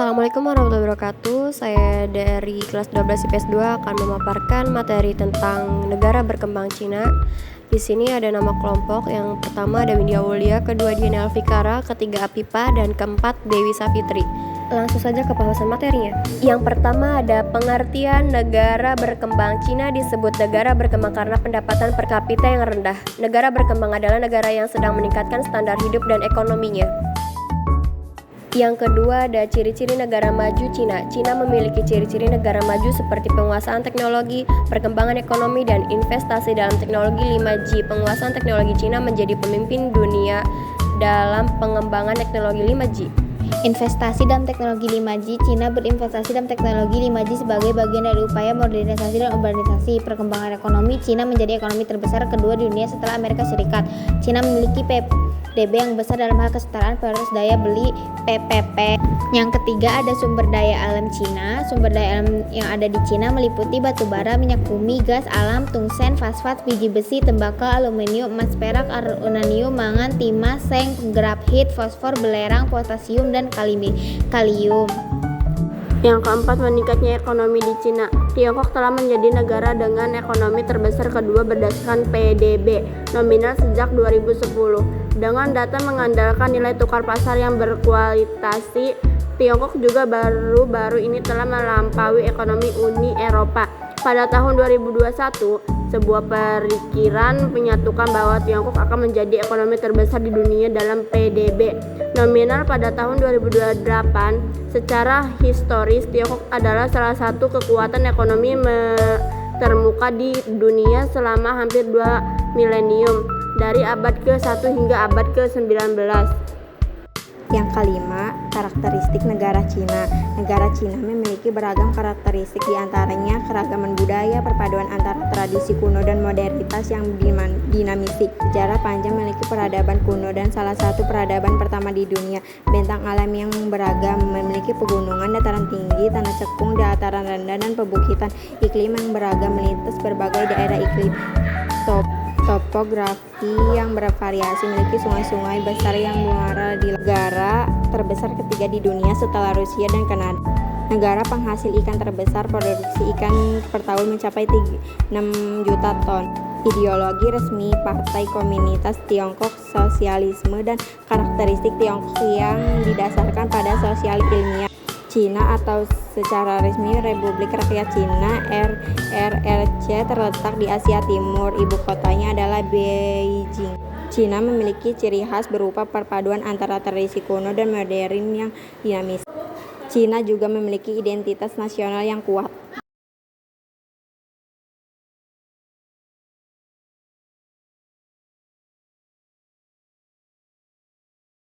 Assalamualaikum warahmatullahi wabarakatuh. Saya dari kelas 12 IPS 2 akan memaparkan materi tentang negara berkembang Cina. Di sini ada nama kelompok. Yang pertama ada Windy Aulia, kedua Diana Alfikara, ketiga Apipa, dan keempat Dewi Savitri. Langsung saja ke pembahasan materinya. Yang pertama ada pengertian negara berkembang. Cina disebut negara berkembang karena pendapatan per kapita yang rendah. Negara berkembang adalah negara yang sedang meningkatkan standar hidup dan ekonominya. Yang kedua ada ciri-ciri negara maju Cina. Cina memiliki ciri-ciri negara maju seperti penguasaan teknologi, perkembangan ekonomi, dan investasi dalam teknologi 5G. Penguasaan teknologi Cina menjadi pemimpin dunia dalam pengembangan teknologi 5G. Investasi dalam teknologi 5G. Cina berinvestasi dalam teknologi 5G sebagai bagian dari upaya modernisasi dan urbanisasi. Perkembangan ekonomi. Cina menjadi ekonomi terbesar kedua di dunia setelah Amerika Serikat. Cina memiliki PDB yang besar dalam hal kesetaraan proses daya beli (PPP). Yang ketiga ada sumber daya alam Cina. Sumber daya alam yang ada di Cina meliputi batu bara, minyak bumi, gas alam, tungsten, fosfat, biji besi, tembakau, aluminium, emas, perak, uranium, mangan, timah, seng, grafit, fosfor, belerang, potasium, dan kalium. Yang keempat, meningkatnya ekonomi di Cina. Tiongkok telah menjadi negara dengan ekonomi terbesar kedua berdasarkan PDB nominal sejak 2010. Dengan data mengandalkan nilai tukar pasar yang berkualitasi, Tiongkok juga baru-baru ini telah melampaui ekonomi Uni Eropa. Pada tahun 2021, sebuah perikiran menyatukan bahwa Tiongkok akan menjadi ekonomi terbesar di dunia dalam PDB nominal pada tahun 2028. Secara historis, Tiongkok adalah salah satu kekuatan ekonomi termuka di dunia selama hampir 2 milenium, dari abad ke-1 hingga abad ke-19. Yang kelima, karakteristik negara Cina. Negara Cina memiliki beragam karakteristik, diantaranya keragaman budaya, perpaduan antara tradisi kuno dan modernitas yang dinamisik. Sejarah panjang memiliki peradaban kuno dan salah satu peradaban pertama di dunia. Bentang alam yang beragam, memiliki pegunungan, dataran tinggi, tanah cekung, dataran rendah, dan pebukitan. Iklim yang beragam, melintas berbagai daerah iklim. Topografi yang bervariasi, memiliki sungai-sungai besar yang muara di negara terbesar ketiga di dunia setelah Rusia dan Kanada. Negara penghasil ikan terbesar, produksi ikan per tahun mencapai 6 juta ton. Ideologi resmi Partai Komunitas Tiongkok, sosialisme, dan karakteristik Tiongkok yang didasarkan pada sosial ilmiah. Cina atau secara resmi Republik Rakyat Cina (RRC) terletak di Asia Timur. Ibu kotanya adalah Beijing. Cina memiliki ciri khas berupa perpaduan antara tradisi kuno dan modern yang dinamis. Cina juga memiliki identitas nasional yang kuat.